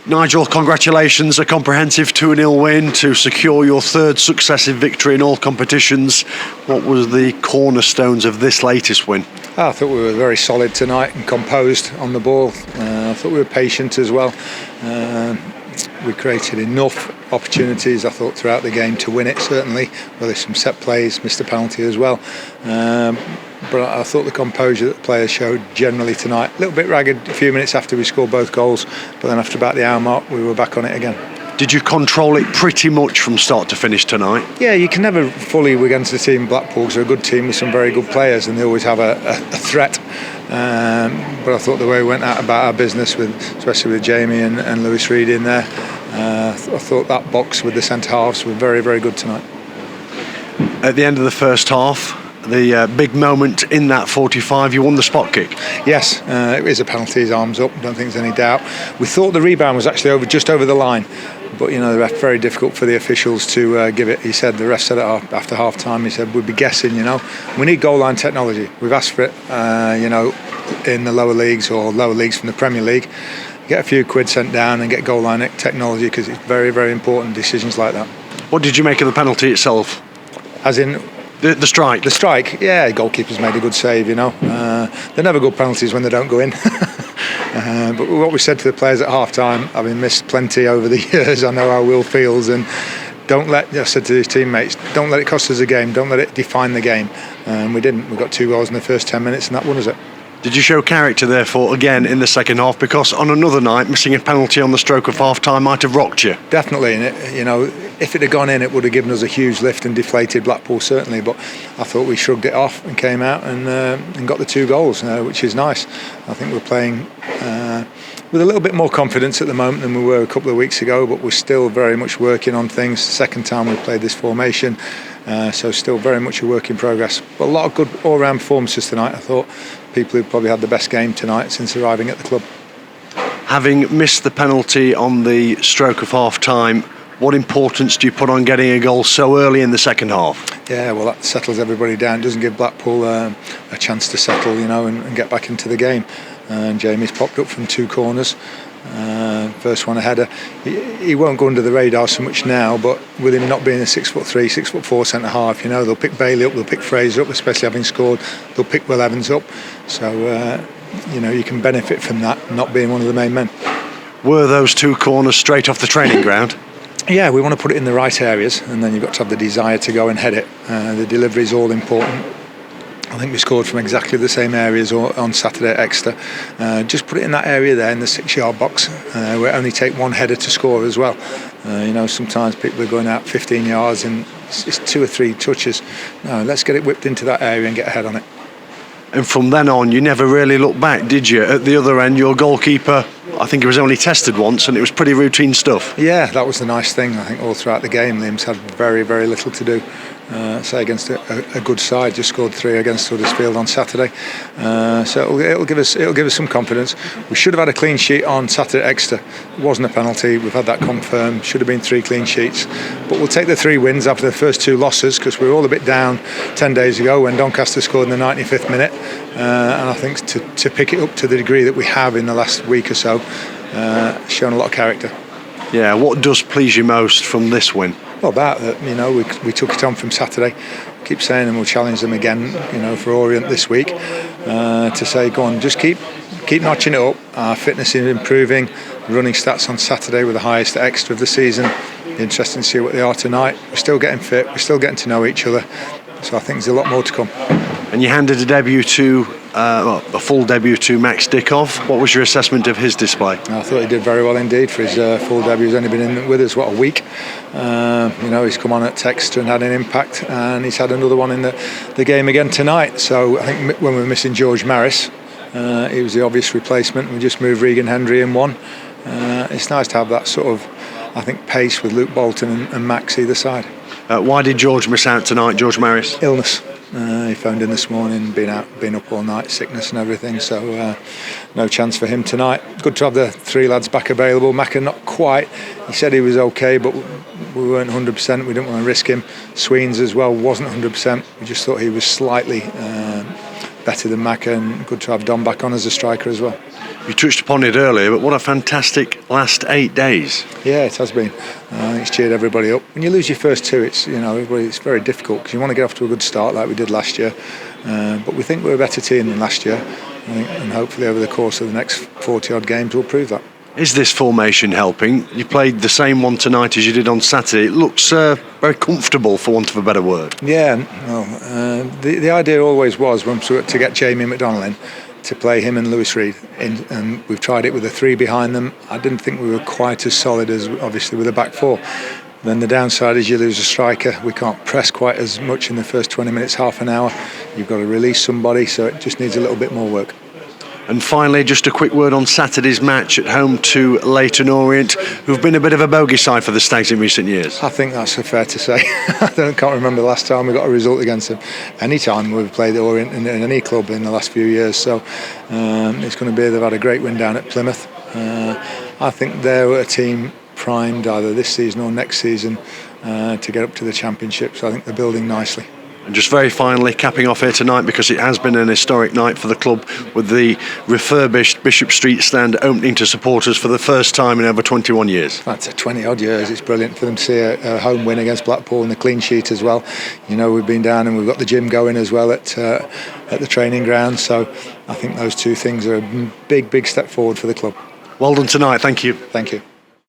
Nigel, congratulations, a comprehensive 2-0 win to secure your third successive victory in all competitions. What was the cornerstones of this latest win? I thought we were very solid tonight and composed on the ball. I thought we were patient as well. We created enough opportunities, I thought, throughout the game to win it, certainly. Well, there's some set plays, missed a penalty as well. But I thought the composure that the players showed generally tonight, a little bit ragged a few minutes after we scored both goals, but then after about the hour mark, we were back on it again. Did you control it pretty much from start to finish tonight? Yeah, you can never fully against the team Blackpool, because they're a good team with some very good players and they always have a threat. But I thought the way we went out about our business, especially with Jamie and Lewis Reed in there, I thought that box with the centre halves were very, very good tonight. At the end of the first half, the big moment in that 45, you won the spot kick. Yes, it is a penalty, his arms up, don't think there's any doubt. We thought the rebound was actually just over the line, but the ref, very difficult for the officials to give it. He said, the ref said it after half time, he said, we'd be guessing, we need goal line technology. We've asked for it, in the lower leagues or lower leagues from the Premier League. Get a few quid sent down and get goal line technology, because it's very, very important, decisions like that. What did you make of the penalty itself? As in? The strike. The strike, yeah, the goalkeeper's made a good save, They're never good penalties when they don't go in. But what we said to the players at half-time, having missed plenty over the years, I know how Will feels, and I said to his teammates, don't let it cost us a game, don't let it define the game. We didn't. We got 2 goals in the first 10 minutes and that won us it. Did you show character, therefore, again in the second half? Because on another night, missing a penalty on the stroke of half-time might have rocked you. Definitely, and if it had gone in, it would have given us a huge lift and deflated Blackpool, certainly. But I thought we shrugged it off and came out and got the 2 goals, which is nice. I think we're playing with a little bit more confidence at the moment than we were a couple of weeks ago, but we're still very much working on things. Second time we played this formation, so still very much a work in progress. But a lot of good all-round performances tonight, I thought. People who probably had the best game tonight since arriving at the club. Having missed the penalty on the stroke of half-time, what importance do you put on getting a goal so early in the second half? Yeah, well, that settles everybody down. It doesn't give Blackpool a chance to settle, and get back into the game. And Jamie's popped up from 2 corners. First one, a header. He won't go under the radar so much now, but with him not being a 6'3", 6'4" centre half, they'll pick Bailey up, they'll pick Fraser up, especially having scored. They'll pick Will Evans up. So, you can benefit from that, not being one of the main men. Were those 2 corners straight off the training ground? Yeah, we want to put it in the right areas, and then you've got to have the desire to go and head it. The delivery is all important. I think we scored from exactly the same areas on Saturday at Exeter. Just put it in that area there in the 6-yard box, where it only take 1 header to score as well. Sometimes people are going out 15 yards and it's 2 or 3 touches. No, let's get it whipped into that area and get a head on it. And from then on, you never really looked back, did you? At the other end, your goalkeeper, I think he was only tested once, and it was pretty routine stuff. Yeah, that was the nice thing. I think all throughout the game, Liam's had very, very little to do. Say against a good side, just scored 3 against Huddersfield on Saturday, so it'll give us some confidence. We should have had a clean sheet on Saturday at Exeter. It wasn't a penalty. We've had that confirmed. Should have been 3 clean sheets, but we'll take the 3 wins after the first 2 losses, because we were all a bit down 10 days ago when Doncaster scored in the 95th minute, and I think to pick it up to the degree that we have in the last week or so, shown a lot of character. Yeah, what does please you most from this win? Well, that we took it on from Saturday. Keep saying, and we'll challenge them again, for Orient this week, to say, go on, just keep notching it up. Our fitness is improving. Running stats on Saturday were the highest at Exeter of the season. Interesting to see what they are tonight. We're still getting fit. We're still getting to know each other. So I think there's a lot more to come. And you handed a full debut to Max Dickov. What was your assessment of his display? I thought he did very well indeed for his full debut. He's only been in with us, a week. He's come on at Exeter and had an impact, and he's had another one in the game again tonight. So I think when we were missing George Maris, he was the obvious replacement. We just moved Regan Hendry in one. It's nice to have that sort of, I think, pace with Luke Bolton and Max either side. Why did George miss out tonight, George Maris? Illness. He phoned in this morning, been up all night, sickness and everything, so no chance for him tonight. Good to have the 3 lads back available. Macca not quite. He said he was okay, but we weren't 100%. We didn't want to risk him. Sweens as well wasn't 100%. We just thought he was slightly better than Macca, and good to have Don back on as a striker as well. You touched upon it earlier, but what a fantastic last 8 days. Yeah, it has been. I think it's cheered everybody up. When you lose your first two, it's it's very difficult because you want to get off to a good start like we did last year. But we think we're a better team than last year, and hopefully over the course of the next 40 odd games we'll prove that. Is this formation helping? You played the same one tonight as you did on Saturday. It looks very comfortable, for want of a better word. Yeah, well, the idea always was to get Jamie McDonnell in, to play him and Lewis Reed in, and we've tried it with a three behind them. I didn't think we were quite as solid as obviously with a back four. Then the downside is you lose a striker. We can't press quite as much in the first 20 minutes, half an hour. You've got to release somebody, so it just needs a little bit more work. And finally, just a quick word on Saturday's match at home to Leyton Orient, who've been a bit of a bogey side for the Stags in recent years. I think that's fair to say. I can't remember the last time we got a result against them. Any time we've played Orient in any club in the last few years, so it's going to be. They've had a great win down at Plymouth. I think they're a team primed either this season or next season to get up to the Championship. So I think they're building nicely. And just very finally, capping off here tonight, because it has been an historic night for the club, with the refurbished Bishop Street stand opening to supporters for the first time in over 21 years. That's 20 odd years. It's brilliant for them to see a home win against Blackpool and the clean sheet as well. We've been down and we've got the gym going as well at the training ground. So I think those two things are a big step forward for the club. Well done tonight. Thank you. Thank you.